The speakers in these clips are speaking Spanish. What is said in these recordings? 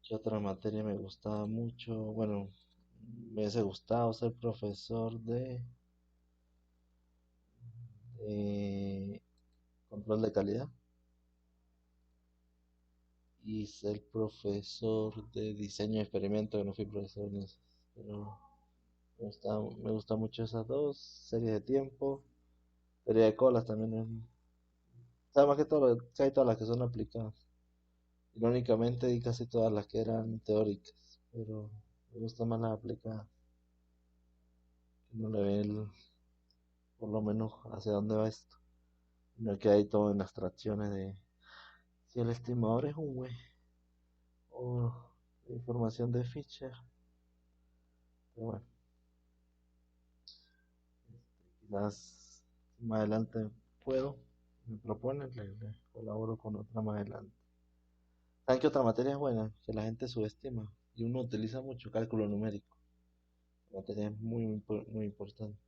¿Qué otra materia me gustaba mucho? Bueno, me hubiese gustado ser profesor de control de calidad y ser profesor de diseño y experimento, que no fui profesor en eso. Pero me gusta mucho esas dos, series de tiempo, teoría de colas también. O sea, más que todo, casi todas las que son aplicadas. Irónicamente di casi todas las que eran teóricas, pero me gustan más las aplicadas. No le ve por lo menos hacia dónde va esto. No que hay todo en abstracciones de si el estimador es un güey o información de Fisher. Pero bueno, quizás más adelante puedo, me proponen, le colaboro con otra más adelante. ¿Saben qué otra materia es buena? Que la gente subestima y uno utiliza mucho cálculo numérico. La materia es muy importante.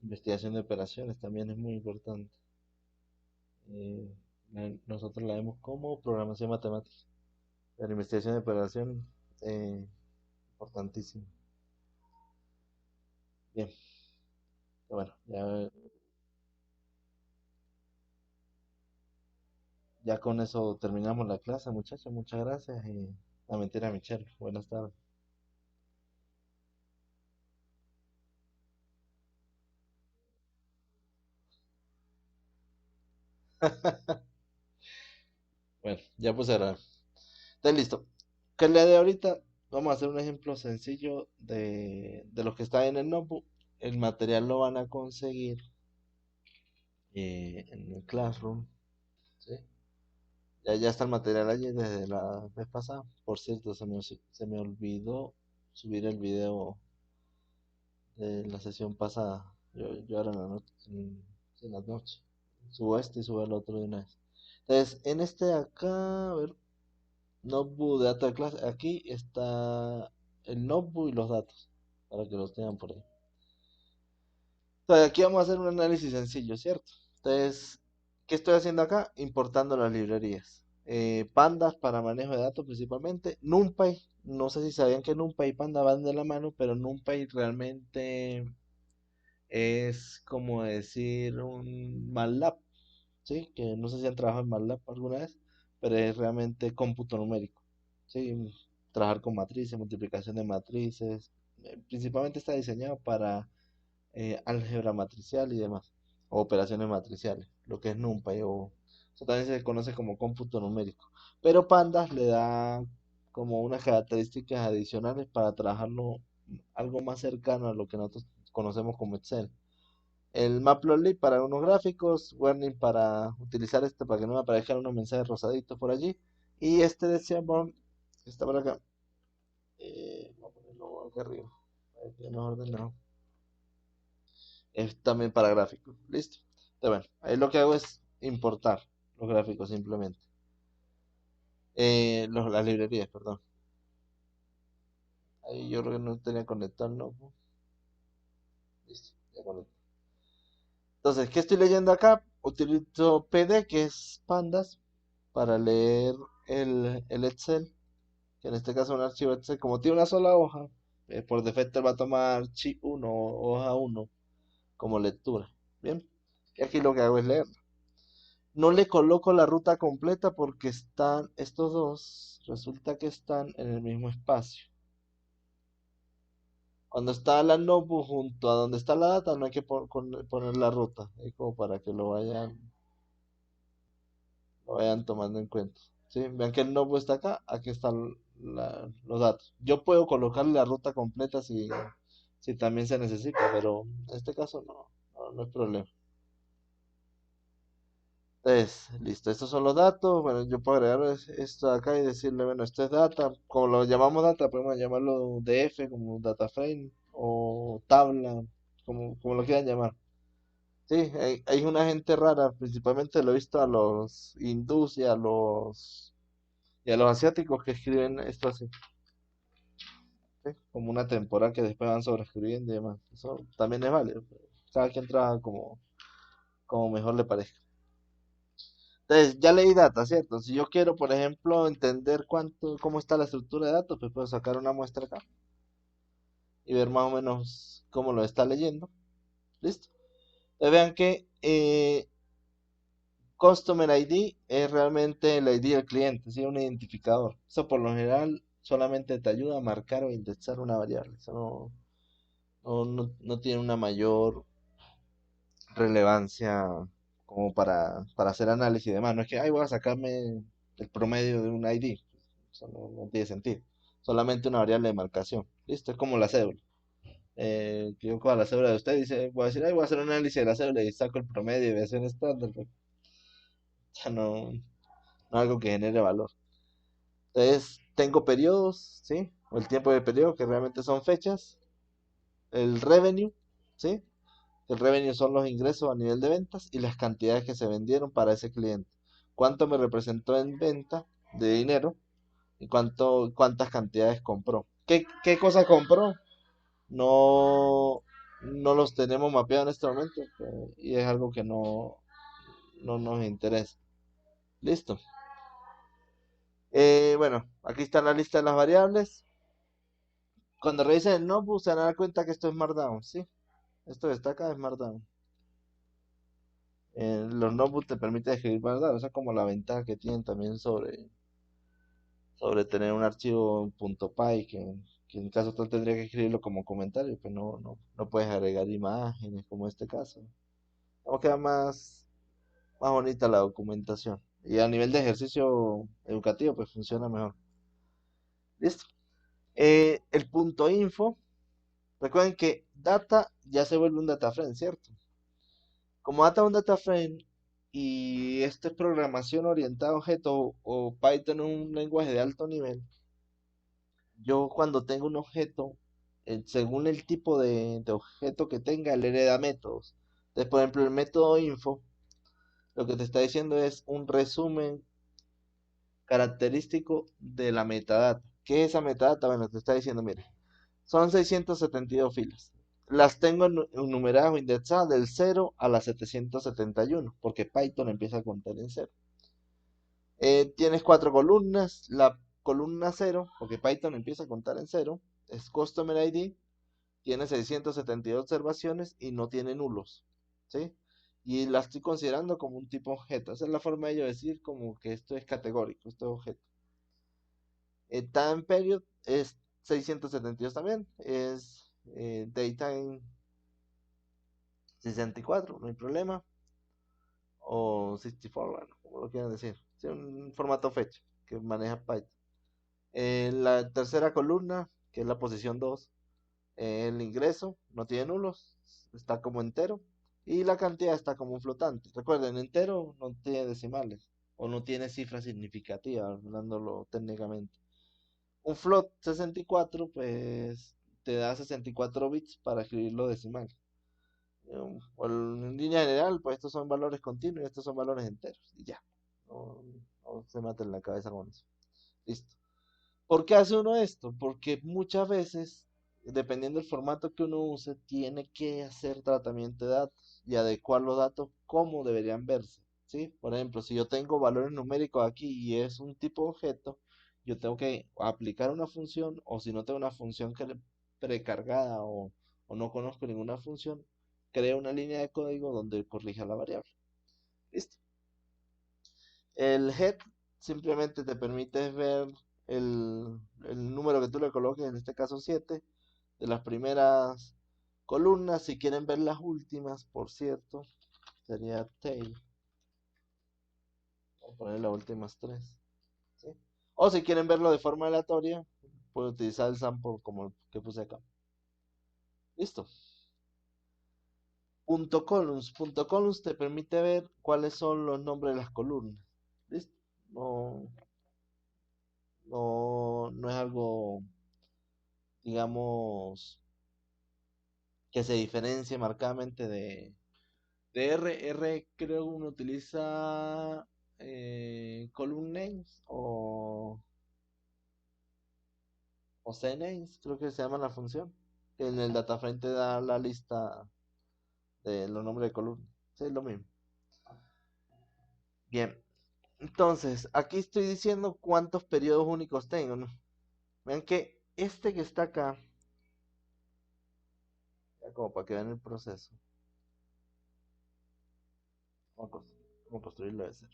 Investigación de operaciones también es muy importante. Eh, Nosotros la vemos como programación matemática. La investigación de operación, importantísimo. Bien, bueno, ya con eso terminamos la clase, muchachos. Muchas gracias. Y la mentira, Michelle. Buenas tardes. Bueno, ya puse ahora. Está listo. ¿Qué le de ahorita? Vamos a hacer un ejemplo sencillo de lo que está en el notebook. El material lo van a conseguir en el Classroom. ¿Sí? Ya está el material allí desde la vez pasada. Por cierto, se me olvidó subir el video de la sesión pasada. Yo ahora en la noche, en las noches. Subo este y subo el otro de una vez. Entonces, en este de acá, a ver, notebook de datos de clase. Aquí está el notebook y los datos, para que los tengan por ahí. Entonces, aquí vamos a hacer un análisis sencillo, ¿cierto? Entonces, ¿qué estoy haciendo acá? Importando las librerías. Pandas para manejo de datos principalmente. NumPy, no sé si sabían que NumPy y Panda van de la mano, pero NumPy realmente es como decir un MATLAB, ¿sí? Que no sé si han trabajado en MATLAB alguna vez, pero es realmente cómputo numérico, ¿sí? Trabajar con matrices, multiplicación de matrices, principalmente está diseñado para álgebra matricial y demás, o operaciones matriciales, lo que es NumPy, o eso también se conoce como cómputo numérico. Pero Pandas le da como unas características adicionales para trabajarlo algo más cercano a lo que nosotros conocemos como Excel. El Matplotlib para unos gráficos, Warning para utilizar este para que no me aparezcan unos mensajes rosaditos por allí. Y este de Seaborn, que está por acá. Voy a ponerlo aquí arriba, para que no ordenado. Es también para gráficos. ¿Listo? Entonces, bueno, ahí lo que hago es importar los gráficos simplemente. Las librerías, perdón. Ahí yo creo que no tenía conectado, ¿no? Listo, ya conecté. Entonces, ¿qué estoy leyendo acá? Utilizo PD, que es Pandas, para leer el Excel, que en este caso es un archivo Excel, como tiene una sola hoja, por defecto él va a tomar chi 1 o hoja uno como lectura. Bien, y aquí lo que hago es leer. No le coloco la ruta completa porque están, estos dos, resulta que están en el mismo espacio. Cuando está la notebook junto a donde está la data, no hay que poner la ruta, es como para que lo vayan tomando en cuenta. ¿Sí? Vean que el notebook está acá, aquí están los datos. Yo puedo colocarle la ruta completa si también se necesita, pero en este caso no es problema. Entonces, listo, estos son los datos. Bueno, yo puedo agregar esto acá y decirle, bueno, esto es data. Como lo llamamos data, podemos llamarlo DF como data frame o tabla, como lo quieran llamar. Sí, hay una gente rara, principalmente lo he visto a los hindús y a los asiáticos que escriben esto así, ¿sí? Como una temporada que después van sobreescribiendo y demás. Eso también es válido. Cada quien trabaja como mejor le parezca. Entonces, ya leí data, ¿cierto? Si yo quiero, por ejemplo, entender cómo está la estructura de datos, pues puedo sacar una muestra acá y ver más o menos cómo lo está leyendo. ¿Listo? Entonces, vean que Customer ID es realmente el ID del cliente, ¿sí? Un identificador. Eso por lo general solamente te ayuda a marcar o indexar una variable. Eso no tiene una mayor relevancia como para hacer análisis y demás. No es que, ay, voy a sacarme el promedio de un ID. Eso no tiene sentido. Solamente una variable de marcación. Listo, es como la cédula. Que yo cojo la cédula de usted y dice, voy a decir, ay, voy a hacer un análisis de la cédula y saco el promedio y voy a hacer un estándar. Pues, ya no es algo que genere valor. Entonces, tengo periodos, ¿sí? O el tiempo de periodo, que realmente son fechas. El revenue, ¿sí? El revenue son los ingresos a nivel de ventas y las cantidades que se vendieron para ese cliente. ¿Cuánto me representó en venta de dinero y cuántas cantidades compró? ¿Qué cosa compró? No los tenemos mapeados en este momento, y es algo que no nos interesa. Listo. Bueno, aquí está la lista de las variables. Cuando revisen el notebook se van a dar cuenta que esto es Markdown, ¿sí? Esto que está acá es Markdown. Los notebooks te permiten escribir Markdown, esa es como la ventaja que tienen también sobre tener un archivo .py que en caso tal tendría que escribirlo como comentario, pues no puedes agregar imágenes como este caso. Como queda más bonita la documentación. Y a nivel de ejercicio educativo, pues funciona mejor. Listo. El punto info. Recuerden que data ya se vuelve un data frame, ¿cierto? Como data es un data frame y esto es programación orientada a objeto o Python es un lenguaje de alto nivel, yo cuando tengo un objeto, según el tipo de objeto que tenga, le hereda métodos. Entonces, por ejemplo, el método info, lo que te está diciendo es un resumen característico de la metadata. ¿Qué es esa metadata? Bueno, te está diciendo, mire, son 672 filas. Las tengo numeradas o indexadas del 0 a la 771, porque Python empieza a contar en 0. Tienes cuatro columnas. La columna 0, porque Python empieza a contar en 0, es Customer ID. Tiene 672 observaciones y no tiene nulos. ¿Sí? Y la estoy considerando como un tipo objeto. Esa es la forma de ello decir como que esto es categórico, esto es objeto. Time period es 672 también. Es daytime 64, no hay problema. O 64, bueno, como lo quieran decir. Sí, un formato fecha que maneja Python. La tercera columna, que es la posición 2, el ingreso no tiene nulos, está como entero. Y la cantidad está como un flotante. Recuerden, entero no tiene decimales o no tiene cifras significativas, hablándolo técnicamente. Un float 64, pues te da 64 bits para escribirlo decimal. En línea general, pues estos son valores continuos y estos son valores enteros. Y ya. No, no se maten la cabeza con eso. Listo. ¿Por qué hace uno esto? Porque muchas veces, dependiendo del formato que uno use, tiene que hacer tratamiento de datos y adecuar los datos como deberían verse. ¿Sí? Por ejemplo, si yo tengo valores numéricos aquí y es un tipo de objeto, yo tengo que aplicar una función, o si no tengo una función precargada o no conozco ninguna función, creo una línea de código donde corrija la variable. ¿Listo? El head simplemente te permite ver el número que tú le coloques, en este caso 7 de las primeras columnas. Si quieren ver las últimas, por cierto, sería tail. Voy a poner las últimas 3. ¿Sí? O si quieren verlo de forma aleatoria, puedo utilizar el sample como el que puse acá. Listo. Punto columns te permite ver cuáles son los nombres de las columnas. ¿Listo? No, no es algo, digamos, que se diferencie marcadamente de R. R creo que uno utiliza column names o cnames, creo que se llama la función. Que en el data frame te da la lista de los nombres de columnas. Sí, es lo mismo. Bien. Entonces, aquí estoy diciendo cuántos periodos únicos tengo, ¿no? Vean que este que está acá, ya como para que vean el proceso, vamos a construirlo de cero,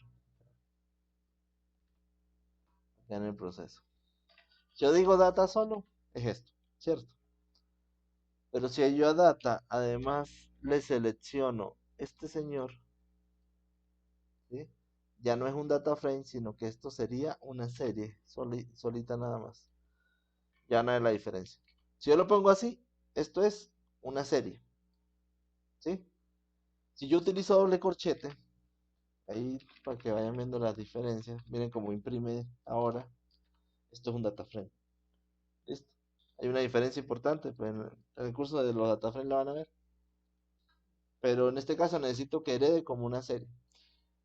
vean el proceso. Yo digo data solo, es esto, ¿cierto? Pero si yo a data además le selecciono este señor, ¿sí? Ya no es un data frame, sino que esto sería una serie solita nada más. Ya no hay la diferencia. Si yo lo pongo así, esto es una serie, ¿sí? Si yo utilizo doble corchete, ahí para que vayan viendo las diferencias, miren cómo imprime ahora, esto es un data frame. ¿Listo? Hay una diferencia importante, pues en el curso de los data frames la van a ver. Pero en este caso necesito que herede como una serie.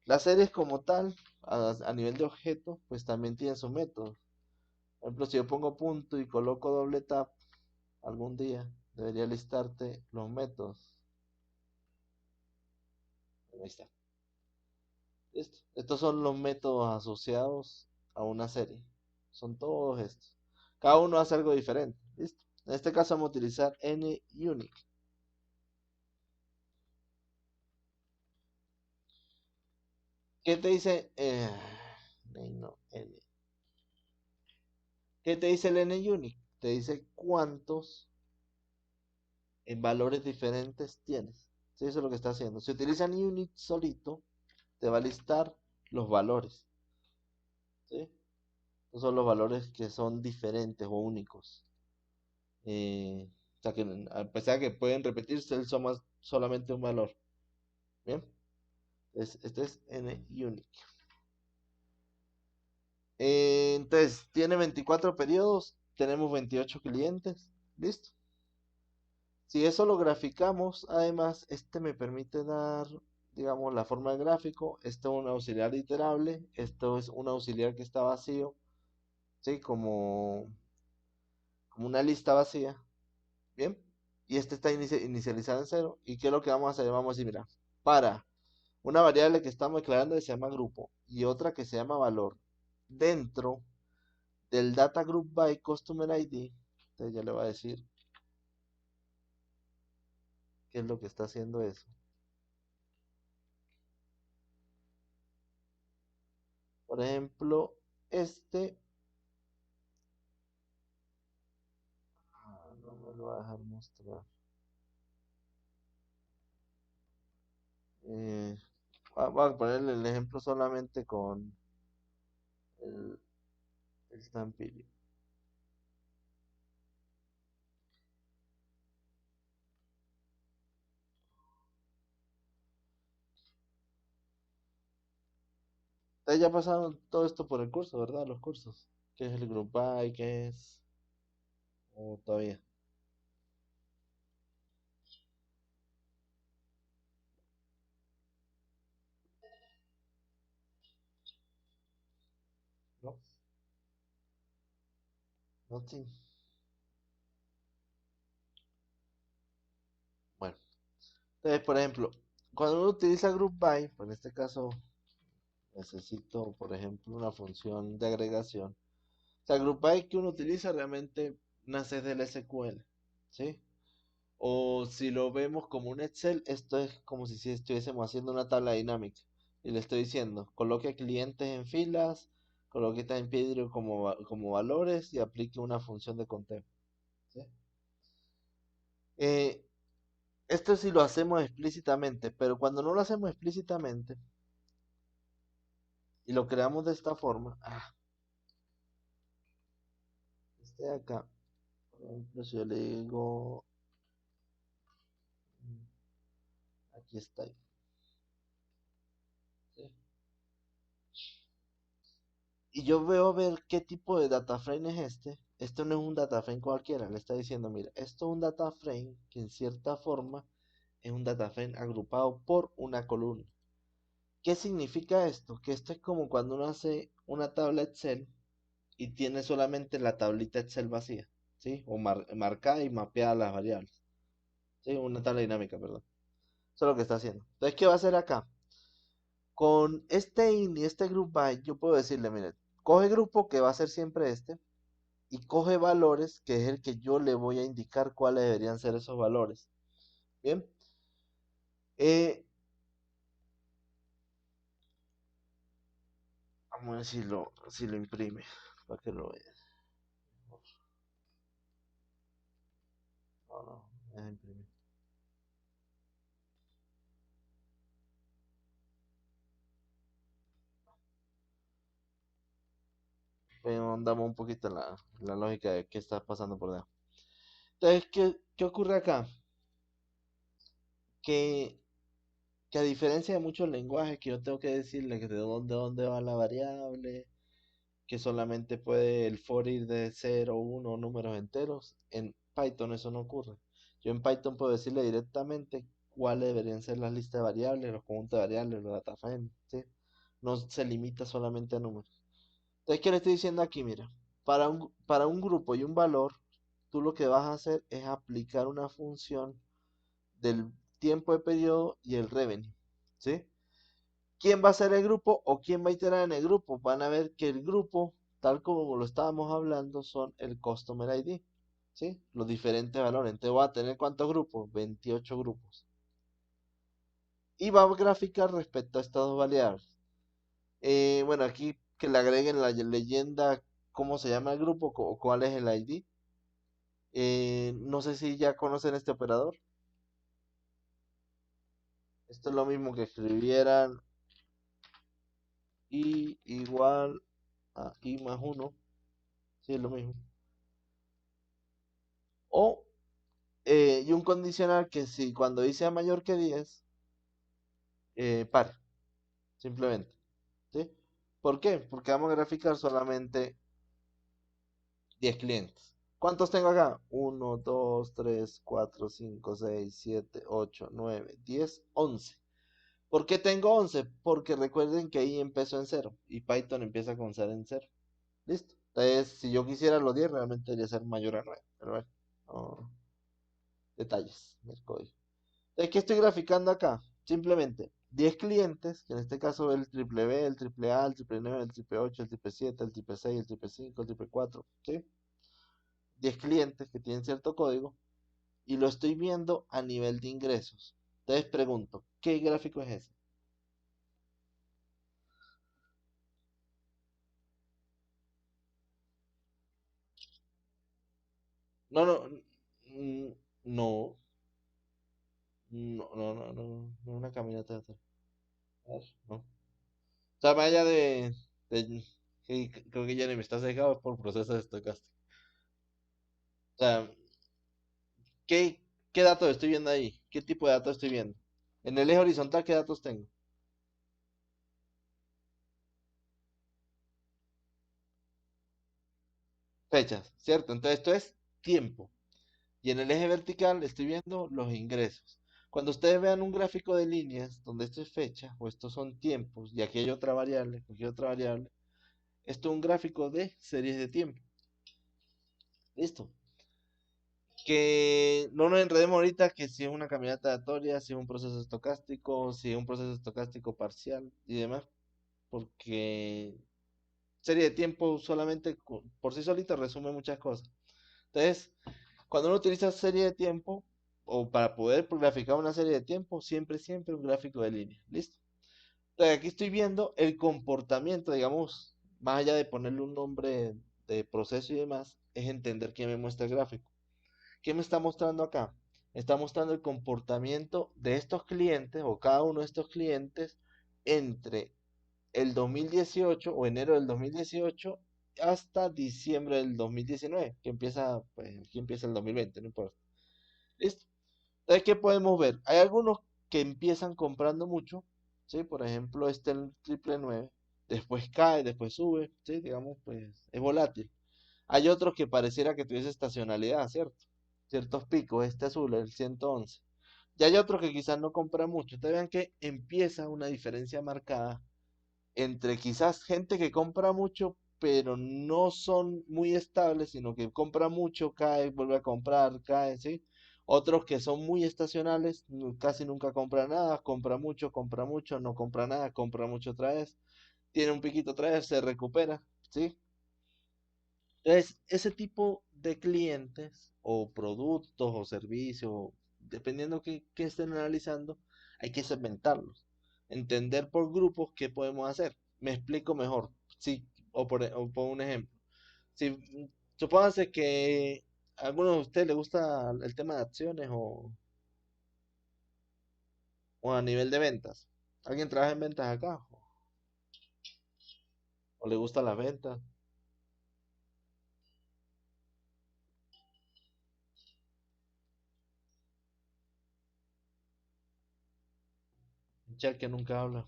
Las series como tal, a nivel de objeto, pues también tienen su método. Por ejemplo, si yo pongo punto y coloco doble tap, algún día debería listarte los métodos. Ahí está. ¿Listo? Estos son los métodos asociados a una serie. Son todos estos. Cada uno hace algo diferente. ¿Listo? En este caso vamos a utilizar NUnit. ¿Qué te dice? No, N. ¿Qué te dice el NUnit? Te dice cuántos en valores diferentes tienes. ¿Sí? Eso es lo que está haciendo. Si utilizan unit solito, te va a listar los valores. ¿Sí? Esos son los valores que son diferentes o únicos. O sea que a pesar de que pueden repetirse, él suma solamente un valor. Bien. Este es NUnit. Entonces, tiene 24 periodos, tenemos 28 clientes. Listo. Si eso lo graficamos, además, este me permite dar, digamos, la forma del gráfico. Esto es un auxiliar iterable. Esto es un auxiliar que está vacío, ¿sí? Como una lista vacía. Bien. Y este está inicializado en cero. ¿Y qué es lo que vamos a hacer? Vamos a decir, mira, para una variable que estamos declarando que se llama grupo y otra que se llama valor dentro del data group by customer ID. Entonces ya le voy a decir qué es lo que está haciendo eso. Por ejemplo, este no me lo va a dejar mostrar. Eh, Voy a ponerle el ejemplo solamente con el, el Stampede. Ustedes ya pasaron todo esto por el curso, ¿verdad? Los cursos. ¿Qué es el Group By? ¿Qué es? ¿O todavía? ¿No? No, sí. Bueno, entonces, por ejemplo, cuando uno utiliza Group By, pues en este caso necesito, por ejemplo, una función de agregación. O sea, Group By que uno utiliza realmente nace del SQL, ¿sí? O si lo vemos como un Excel, esto es como si estuviésemos haciendo una tabla dinámica. Y le estoy diciendo, coloque clientes en filas, coloque time period como valores y aplique una función de conteo. ¿Sí? Eh, Esto sí lo hacemos explícitamente, pero cuando no lo hacemos explícitamente y lo creamos de esta forma, este de acá, por ejemplo, si yo le digo, aquí está, ¿sí? Y yo veo a ver qué tipo de data frame es este. Esto no es un data frame cualquiera. Le está diciendo, mira, esto es un data frame que en cierta forma es un data frame agrupado por una columna. ¿Qué significa esto? Que esto es como cuando uno hace una tabla Excel y tiene solamente la tablita Excel vacía, ¿sí? O marcada y mapeada las variables. ¿Sí? Una tabla dinámica, perdón. Eso es lo que está haciendo. Entonces, ¿qué va a hacer acá? Con este in y este group by, yo puedo decirle, mire, coge grupo que va a ser siempre este y coge valores que es el que yo le voy a indicar cuáles deberían ser esos valores. Bien, eh, vamos a ver si lo imprime para que lo vea. No, no, deja imprimir. Pero andamos un poquito en la lógica de qué está pasando por debajo. Entonces, ¿qué ocurre acá? Que, que a diferencia de muchos lenguajes que yo tengo que decirle que de dónde va la variable, que solamente puede el for ir de 0, 1, números enteros, en Python eso no ocurre. Yo en Python puedo decirle directamente cuáles deberían ser las listas de variables, los conjuntos de variables, los data frames, ¿sí? No se limita solamente a números. Entonces, ¿qué le estoy diciendo aquí? Mira, para un grupo y un valor, tú lo que vas a hacer es aplicar una función del tiempo de periodo y el revenue, ¿sí? ¿Quién va a ser el grupo o quién va a iterar en el grupo? Van a ver que el grupo, tal como lo estábamos hablando, son el Customer ID, ¿sí? Los diferentes valores. Entonces va a tener ¿cuántos grupos? 28 grupos. Y va a graficar respecto a estas dos variables. Bueno, aquí que le agreguen la leyenda, cómo se llama el grupo o cuál es el ID. No sé si ya conocen este operador. Esto es lo mismo que escribieran i igual a i más uno. Sí, es lo mismo. O, y un condicional que si cuando dice a mayor que 10 pare, simplemente. ¿Sí? ¿Por qué? Porque vamos a graficar solamente 10 clientes. ¿Cuántos tengo acá? Uno, 2, 3, 4, 5, 6, 7, 8, 9, 10, 11. ¿Por qué tengo 11? Porque recuerden que ahí empezó en cero y Python empieza con ser en cero. Listo. Entonces, si yo quisiera los 10, realmente debería ser mayor a 9. Pero bueno, no, detalles del código. Entonces, ¿qué estoy graficando acá? Simplemente 10 clientes, que en este caso el triple B, el triple A, el triple 9, el triple 8, el triple 7, el triple 6, el triple 5, el triple 4, ¿sí? 10 clientes que tienen cierto código y lo estoy viendo a nivel de ingresos. Entonces pregunto, ¿qué gráfico es ese? No, no, mm, no, no, no, no, no, no es una caminata de atrás. A ver, no. O sea, más allá que creo que ya ni me estás dejado por procesos estocásticos. O sea, ¿qué datos estoy viendo ahí? ¿Qué tipo de datos estoy viendo? En el eje horizontal, ¿qué datos tengo? Fechas, ¿cierto? Entonces esto es tiempo. Y en el eje vertical estoy viendo los ingresos. Cuando ustedes vean un gráfico de líneas donde esto es fecha o estos son tiempos y aquí hay otra variable, aquí hay otra variable, esto es un gráfico de series de tiempo. Listo. Que no nos enredemos ahorita que si es una caminata aleatoria, si es un proceso estocástico, si es un proceso estocástico parcial y demás, porque serie de tiempo solamente por sí solita resume muchas cosas. Entonces, cuando uno utiliza serie de tiempo, o para poder graficar una serie de tiempo, siempre un gráfico de línea. ¿Listo? Entonces, aquí estoy viendo el comportamiento, digamos, más allá de ponerle un nombre de proceso y demás, es entender qué me muestra el gráfico. ¿Qué me está mostrando acá? Está mostrando el comportamiento de estos clientes o cada uno de estos clientes entre el 2018 o enero del 2018 hasta diciembre del 2019, que empieza, pues aquí empieza el 2020, no importa. ¿Listo? Entonces, ¿qué podemos ver? Hay algunos que empiezan comprando mucho, ¿sí? Por ejemplo, el triple 9, después cae, después sube, ¿sí? Digamos, pues es volátil. Hay otros que pareciera que tuviese estacionalidad, ¿cierto? Ciertos picos, este azul, el 111. Y hay otros que quizás no compran mucho. Ustedes vean que empieza una diferencia marcada entre quizás gente que compra mucho, pero no son muy estables, sino que compra mucho, cae, vuelve a comprar, cae, ¿sí? Otros que son muy estacionales, casi nunca compra nada, compra mucho, no compra nada, compra mucho otra vez, tiene un piquito otra vez, se recupera, ¿sí? Entonces, ese tipo de clientes o productos o servicios, dependiendo qué estén analizando, hay que segmentarlos, entender por grupos qué podemos hacer. Me explico mejor, sí, o por un ejemplo. Si supóngase que a alguno de ustedes le gusta el tema de acciones o a nivel de ventas. ¿Alguien trabaja en ventas acá? ¿O le gusta las ventas? Un chat que nunca habla.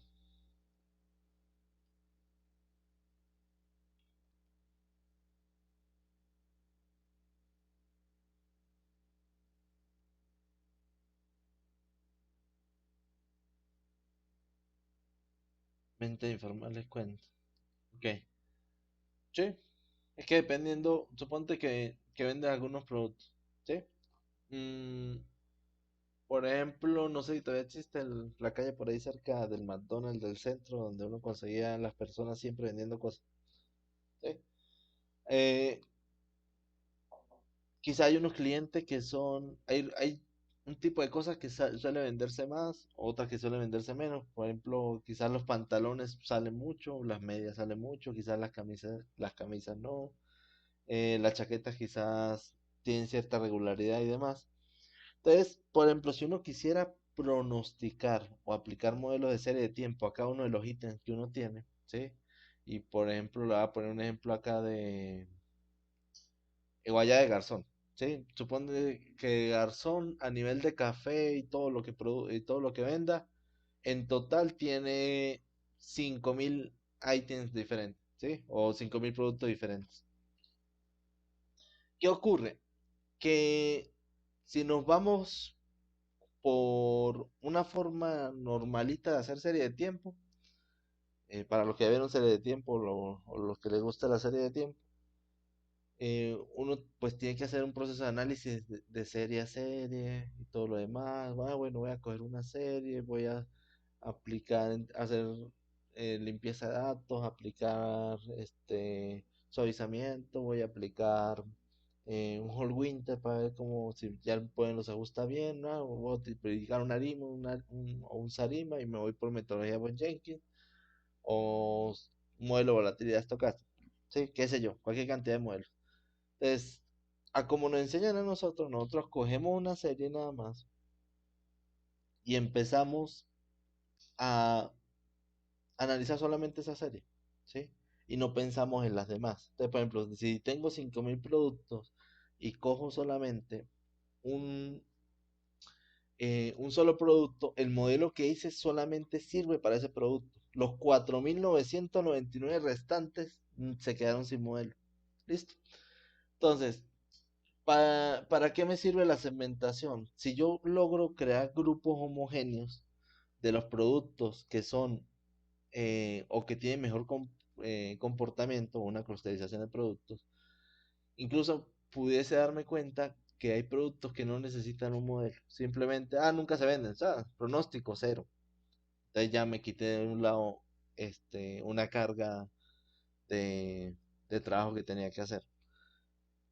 Venta informal les cuento. Ok. Sí. Es que dependiendo, suponte que vendes algunos productos. ¿Sí? Mm, por ejemplo, no sé si todavía existe la calle por ahí cerca del McDonald's del centro donde uno conseguía a las personas siempre vendiendo cosas. ¿Sí? Eh, Quizá hay unos clientes que son, hay un tipo de cosas que suele venderse más, otras que suele venderse menos. Por ejemplo, quizás los pantalones salen mucho, las medias salen mucho, quizás las camisas no, las chaquetas quizás tienen cierta regularidad y demás. Entonces, por ejemplo, si uno quisiera pronosticar o aplicar modelos de serie de tiempo a cada uno de los ítems que uno tiene, ¿sí? Y por ejemplo, le voy a poner un ejemplo acá de Guayá de Garzón, ¿sí? Supone que Garzón a nivel de café y todo lo que y todo lo que venda, en total tiene 5.000 ítems diferentes, ¿sí? O 5.000 productos diferentes. ¿Qué ocurre? Que si nos vamos por una forma normalita de hacer serie de tiempo, para los que ya vieron serie de tiempo o los que les gusta la serie de tiempo, uno pues tiene que hacer un proceso de análisis de serie a serie y todo lo demás. Ah, bueno, voy a coger una serie, voy a aplicar, hacer limpieza de datos, aplicar suavizamiento, voy a aplicar un whole winter para ver cómo si ya el pueden los ajusta bien, ¿no? Voy a aplicar un ARIMA, o un SARIMA y me voy por metodología von Jenkins o modelo de volatilidad estocástica. Sí, qué sé yo, cualquier cantidad de modelos. Entonces, a como nos enseñan a nosotros, nosotros cogemos una serie nada más y empezamos a analizar solamente esa serie, ¿sí? Y no pensamos en las demás. Entonces, por ejemplo, si tengo 5.000 productos y cojo solamente un, un solo producto, el modelo que hice solamente sirve para ese producto. Los 4.999 restantes se quedaron sin modelo. ¿Listo? Entonces, ¿para qué me sirve la segmentación? Si yo logro crear grupos homogéneos de los productos que son o que tienen mejor comportamiento, una clusterización de productos, incluso pudiese darme cuenta que hay productos que no necesitan un modelo. Simplemente, nunca se venden, ¿sabes? Pronóstico cero. Entonces ya me quité de un lado una carga de, de trabajo que tenía que hacer.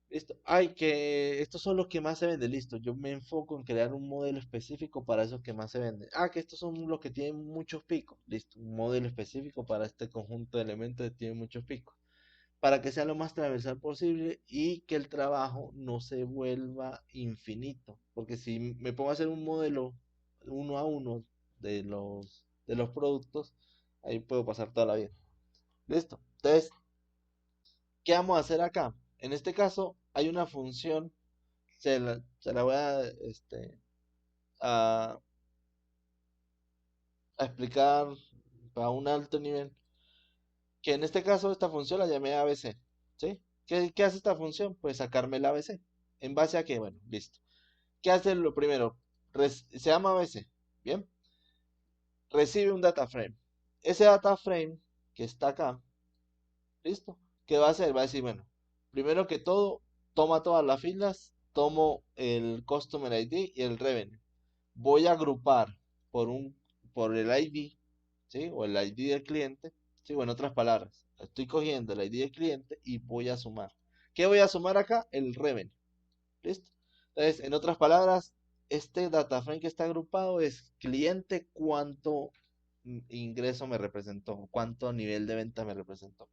Listo. Ay, que estos son los que más se venden. Listo. Yo me enfoco en crear un modelo específico para esos que más se venden. Que estos son los que tienen muchos picos. Listo. Un modelo específico para este conjunto de elementos que tienen muchos picos. Para que sea lo más transversal posible y que el trabajo no se vuelva infinito. Porque si me pongo a hacer un modelo uno a uno de los productos, ahí puedo pasar toda la vida. Listo. Entonces, ¿qué vamos a hacer acá? En este caso, hay una función se la voy a, a explicar para un alto nivel. Que en este caso esta función la llamé ABC. ¿Sí? ¿Qué hace esta función? Pues sacarme el ABC. ¿En base a qué? Bueno, listo. ¿Qué hace lo primero? Se llama ABC. Bien. Recibe un data frame. Ese data frame que está acá, ¿listo? ¿Qué va a hacer? Va a decir, bueno, primero que todo, toma todas las filas tomo el Customer ID y el Revenue. Voy a agrupar por por el ID, ¿sí? O el ID del cliente, ¿sí? O en otras palabras, estoy cogiendo el ID del cliente y voy a sumar. ¿Qué voy a sumar acá? El Revenue. ¿Listo? Entonces, en otras palabras, este data frame que está agrupado es cliente cuánto ingreso me representó, cuánto nivel de venta me representó.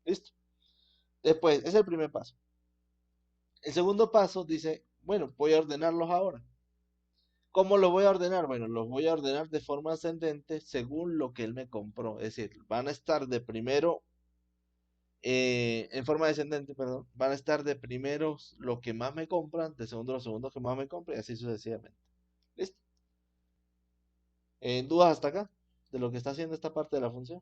¿Listo? Después, ese es el primer paso. El segundo paso dice, bueno, voy a ordenarlos ahora. ¿Cómo los voy a ordenar? Bueno, los voy a ordenar de forma ascendente según lo que él me compró. Es decir, van a estar de primero, en forma descendente, perdón, van a estar de primeros lo que más me compran, de segundo los segundos que más me compran y así sucesivamente. ¿Listo? ¿Dudas hasta acá de lo que está haciendo esta parte de la función?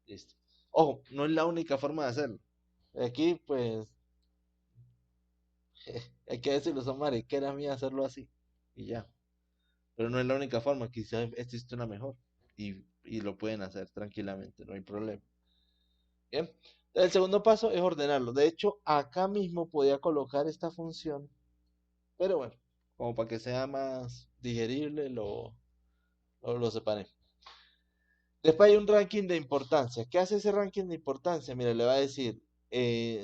Listo. Ojo, no es la única forma de hacerlo. Aquí, pues, hay que decirlo, son mariqueras mías hacerlo así. Y ya. Pero no es la única forma, quizás existe una mejor. Y lo pueden hacer tranquilamente, no hay problema. Bien. El segundo paso es ordenarlo. De hecho, acá mismo podía colocar esta función. Pero bueno, como para que sea más digerible, lo separé. Después hay un ranking de importancia. ¿Qué hace ese ranking de importancia? Mira, le va a decir,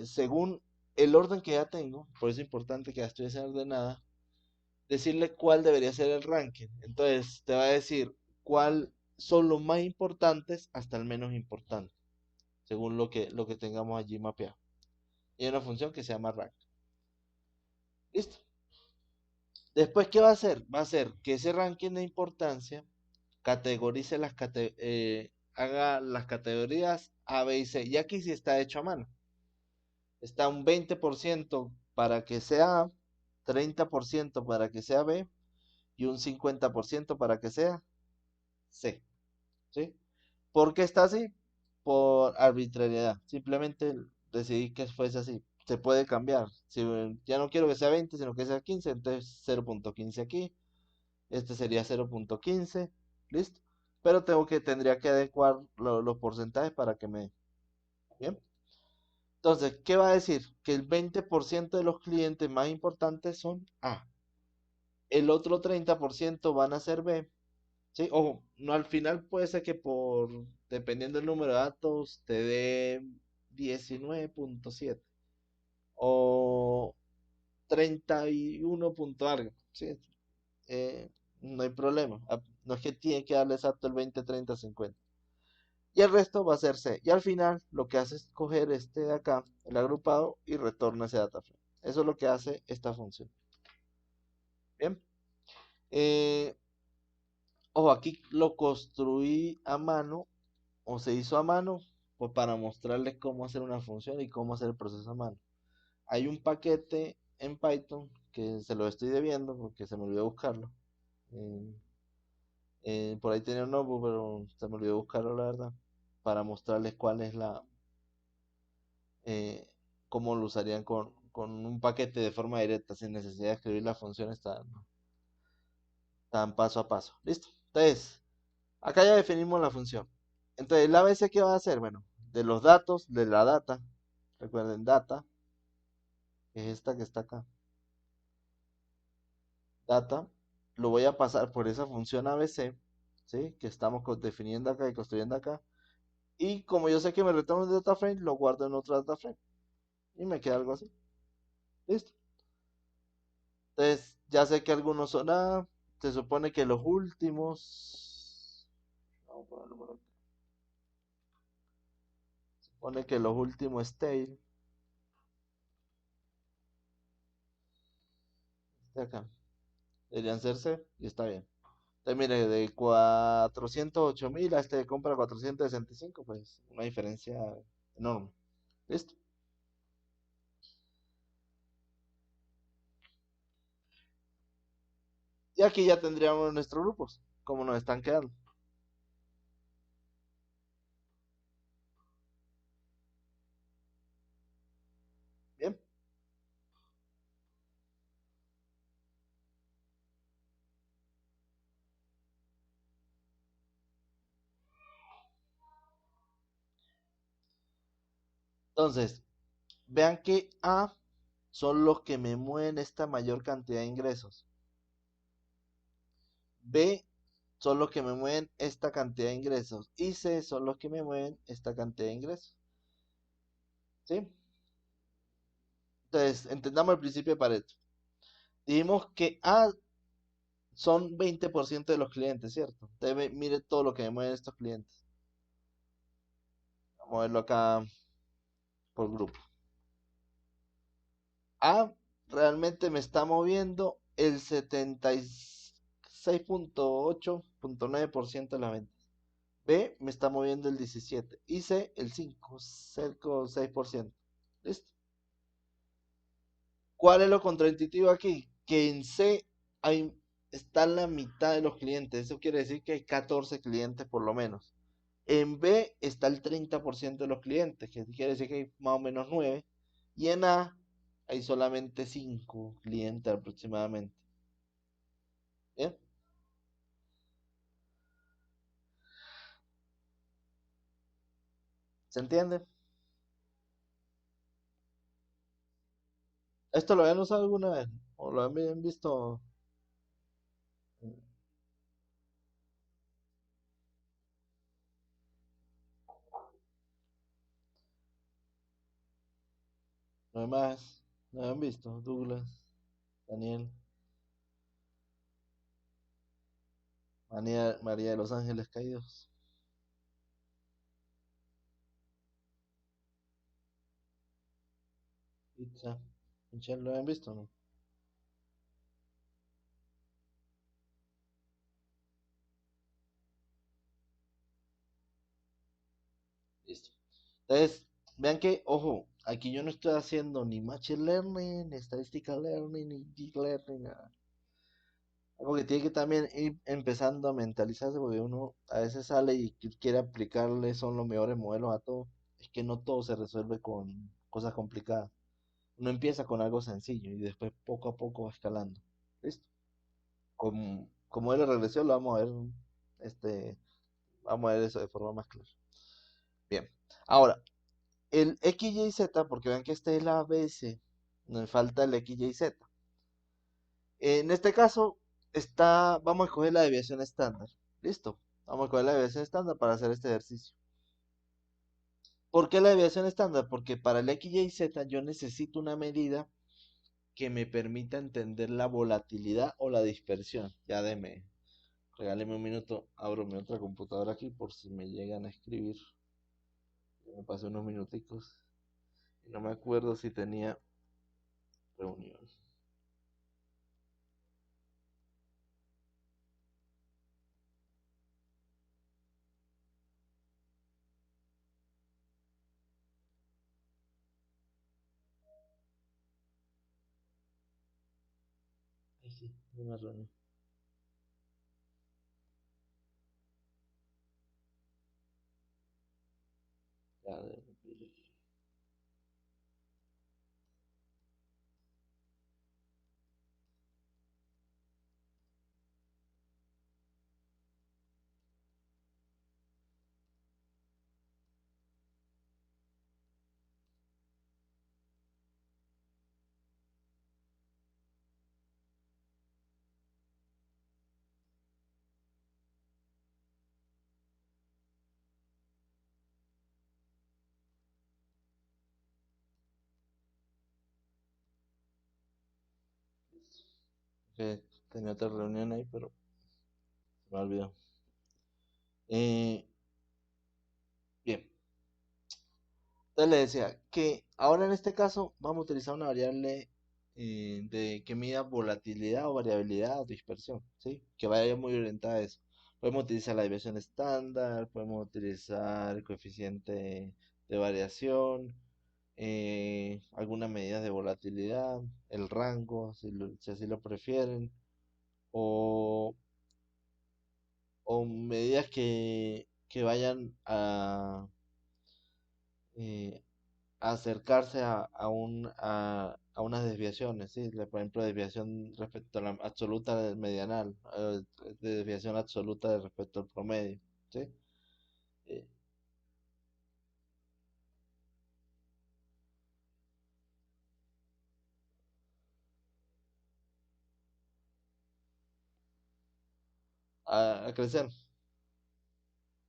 según el orden que ya tengo, por eso es importante que ya estuviese ordenada, decirle cuál debería ser el ranking. Entonces, te va a decir cuál son los más importantes hasta el menos importante, según lo que tengamos allí mapeado. Y hay una función que se llama rank. ¿Listo? Después, ¿qué va a hacer? Va a hacer que ese ranking de importancia categorice haga las categorías A, B y C. Y aquí sí está hecho a mano. Está un 20% para que sea A, 30% para que sea B y un 50% para que sea C. ¿Sí? ¿Por qué está así? Por arbitrariedad. Simplemente decidí que fuese así. Se puede cambiar. Si ya no quiero que sea 20, sino que sea 15, entonces 0.15 aquí. Este sería 0.15. ¿Listo? Pero tendría que adecuar los porcentajes para que me... Bien. Entonces, ¿qué va a decir? Que el 20% de los clientes más importantes son A. El otro 30% van a ser B. ¿Sí? Ojo, no al final puede ser que dependiendo del número de datos, te dé 19.7 o 31 punto algo. ¿Sí? No hay problema. No es que tiene que darle exacto el 20, 30, 50. Y el resto va a ser C. Y al final lo que hace es coger este de acá, el agrupado, y retorna ese data frame. Eso es lo que hace esta función. Bien. Eh, Ojo, aquí lo construí a mano o se hizo a mano pues para mostrarles cómo hacer una función y cómo hacer el proceso a mano. Hay un paquete en Python que se lo estoy debiendo porque se me olvidó buscarlo. Eh, por ahí tenía un notebook, pero se me olvidó buscarlo, la verdad, para mostrarles cuál es eh, cómo lo usarían con un paquete de forma directa, sin necesidad de escribir las funciones tan paso a paso. ¿Listo? Entonces, acá ya definimos la función. Entonces, el ABC, ¿qué va a hacer? Bueno, de los datos, de la data, recuerden, data, que es esta que está acá, data, lo voy a pasar por esa función ABC, ¿sí? Que estamos definiendo acá y construyendo acá. Y como yo sé que me retorna un data frame, lo guardo en otro data frame. Y me queda algo así. ¿Listo? Entonces, ya sé que algunos son A, se supone que los últimos, vamos a ponerlo por acá. Se supone que los últimos tail, de acá, deberían ser C y está bien. Entonces, mire, de 408.000 a este que compra 465, pues una diferencia enorme. ¿Listo? Y aquí ya tendríamos nuestros grupos, como nos están quedando. Bien. Entonces, vean que A son los que me mueven esta mayor cantidad de ingresos. B son los que me mueven esta cantidad de ingresos. Y C son los que me mueven esta cantidad de ingresos. ¿Sí? Entonces, entendamos el principio de Pareto. Dijimos que A son 20% de los clientes, ¿cierto? Entonces, mire todo lo que me mueven estos clientes. Vamos a verlo acá por grupo. A realmente me está moviendo el 76,8,9% de las ventas. B me está moviendo el 17% y C el 5, cerca del 6%. ¿Listo? ¿Cuál es lo contraintuitivo aquí? Que en C hay, está la mitad de los clientes. Eso quiere decir que hay 14 clientes por lo menos. En B está el 30% de los clientes, que quiere decir que hay más o menos 9. Y en A hay solamente 5 clientes aproximadamente. ¿Bien? ¿Se entiende? ¿Esto lo habían usado alguna vez? ¿O lo habían visto? No hay más. ¿No habían visto? Douglas, Daniel, María de los Ángeles Caídos. Pizza. Michelle, ¿lo habían visto o no? Listo. Entonces, vean que, ojo, aquí yo no estoy haciendo ni Machine Learning, ni Statistical Learning, ni Deep Learning, nada. Algo que tiene que también ir empezando a mentalizarse, porque uno a veces sale y quiere aplicarle, son los mejores modelos a todo. Es que no todo se resuelve con cosas complicadas. Uno empieza con algo sencillo y después poco a poco va escalando. ¿Listo? Como él regresión lo vamos a ver, este, vamos a ver eso de forma más clara. Bien. Ahora, el X, Y, Z, porque vean que esta es la ABC, nos falta el X, Y, Z. En este caso, vamos a escoger la desviación estándar. ¿Listo? Vamos a escoger la desviación estándar para hacer este ejercicio. ¿Por qué la desviación estándar? Porque para el X, Y, Z yo necesito una medida que me permita entender la volatilidad o la dispersión. Ya regáleme un minuto, abro mi otra computadora aquí por si me llegan a escribir. Me pasé unos minuticos y no me acuerdo si tenía reunión. Ay, sí, una reunión. Ya, que tenía otra reunión ahí, pero se me olvidó. Eh, bien, entonces le decía que ahora en este caso vamos a utilizar una variable de que mida volatilidad o variabilidad o dispersión, ¿sí? Que vaya muy orientada a eso. Podemos utilizar la desviación estándar, podemos utilizar el coeficiente de variación, algunas medidas de volatilidad, el rango, si así lo prefieren, o, o medidas que vayan eh, a acercarse a unas desviaciones, ¿sí? Por ejemplo, desviación respecto a la absoluta del medianal, desviación absoluta respecto al promedio, ¿sí? Eh, a crecer.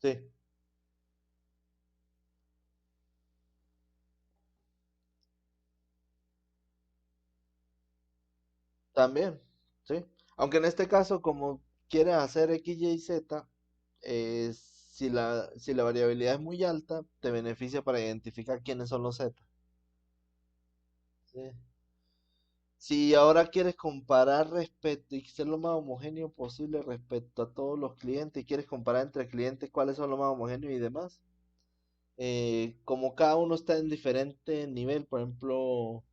Sí, también, sí. Aunque en este caso, como quieres hacer X, Y, Z, si la variabilidad es muy alta, te beneficia para identificar quiénes son los Z. Sí. Si ahora quieres comparar respecto y ser lo más homogéneo posible respecto a todos los clientes y quieres comparar entre clientes cuáles son los más homogéneos y demás, como cada uno está en diferente nivel, por ejemplo,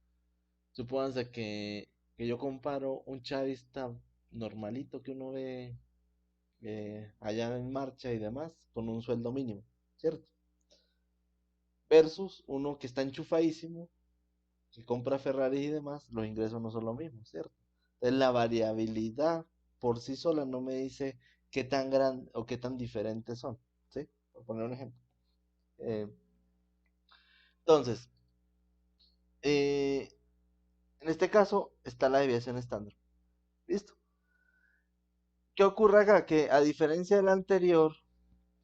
supónganse que yo comparo un chavista normalito que uno ve allá en marcha y demás con un sueldo mínimo, ¿cierto? Versus uno que está enchufadísimo, que compra Ferrari y demás, los ingresos no son lo mismo, ¿cierto? Entonces la variabilidad por sí sola no me dice qué tan gran o qué tan diferentes son, ¿sí? Por poner un ejemplo. Eh, entonces, eh, en este caso está la desviación estándar. ¿Listo? ¿Qué ocurre acá? Que a diferencia del anterior,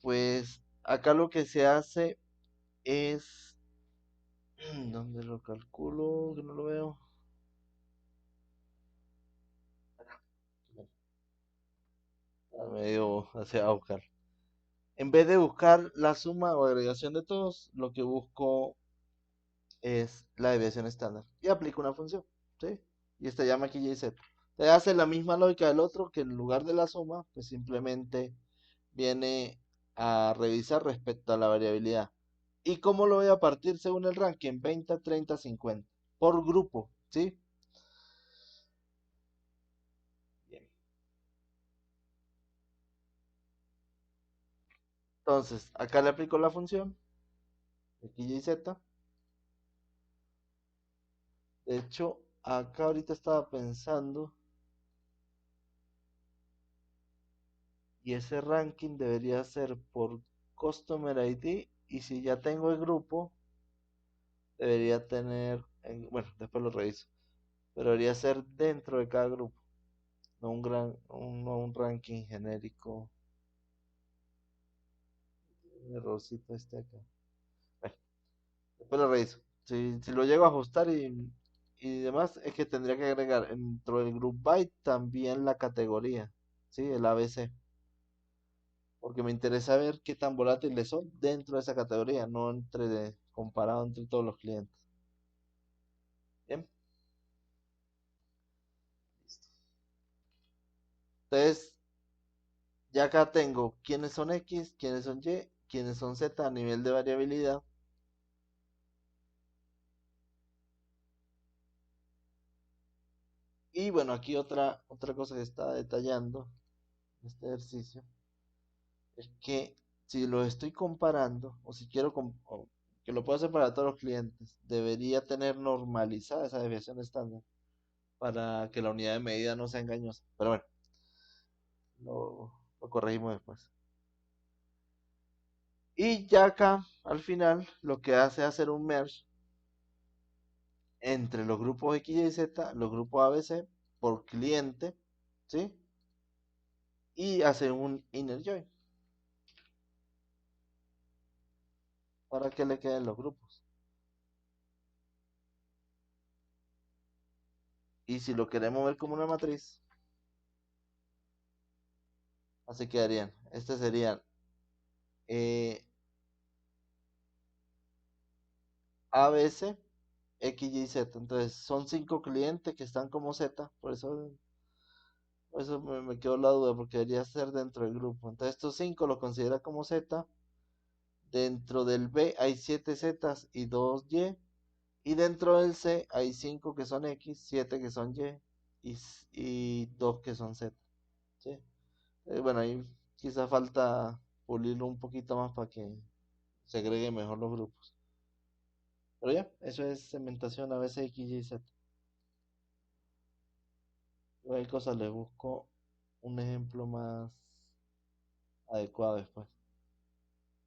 pues acá lo que se hace es... ¿Dónde lo calculo? Que no lo veo. Medio hacia buscar. En vez de buscar la suma o agregación de todos, lo que busco es la desviación estándar. Y aplico una función, ¿sí? Y esta llama aquí JZ. Te hace la misma lógica del otro, que en lugar de la suma, pues simplemente viene a revisar respecto a la variabilidad. ¿Y cómo lo voy a partir según el ranking? 20, 30, 50. Por grupo, ¿sí? Bien. Entonces, acá le aplico la función, X, Y, Z. De hecho, acá ahorita estaba pensando, y ese ranking debería ser por Customer ID, y si ya tengo el grupo, debería tener, bueno, después lo reviso, pero debería ser dentro de cada grupo, no un ranking genérico. Un errorcito este acá. Bueno, después lo reviso. Si lo llego a ajustar y demás, es que tendría que agregar dentro del group by también la categoría, ¿sí? El ABC. Porque me interesa ver qué tan volátiles son dentro de esa categoría, no comparado entre todos los clientes. Bien, listo. Entonces, ya acá tengo quiénes son X, quiénes son Y, quiénes son Z a nivel de variabilidad. Y bueno, aquí otra cosa que está detallando en este ejercicio es que si lo estoy comparando, o si quiero o que lo puedo hacer para todos los clientes, debería tener normalizada esa desviación estándar para que la unidad de medida no sea engañosa. Pero bueno, lo corregimos después. Y ya acá, al final, lo que hace es hacer un merge entre los grupos X, Y, Z, los grupos ABC por cliente, ¿sí? Y hace un inner join para que le queden los grupos. Y si lo queremos ver como una matriz, así quedarían. Este serían eh, ABC, X, Y, Z. Entonces son 5 clientes que están como Z, por eso me quedó la duda, porque debería ser dentro del grupo. Entonces estos 5 los considera como Z. Dentro del B hay 7 Zetas y 2 Y. Y dentro del C hay 5 que son X, 7 que son y 2 que son Z. ¿Sí? Bueno, ahí quizá falta pulirlo un poquito más para que se agreguen mejor los grupos. Pero ya, eso es segmentación a veces X, Y, Z. Hay cosas, les busco un ejemplo más adecuado después.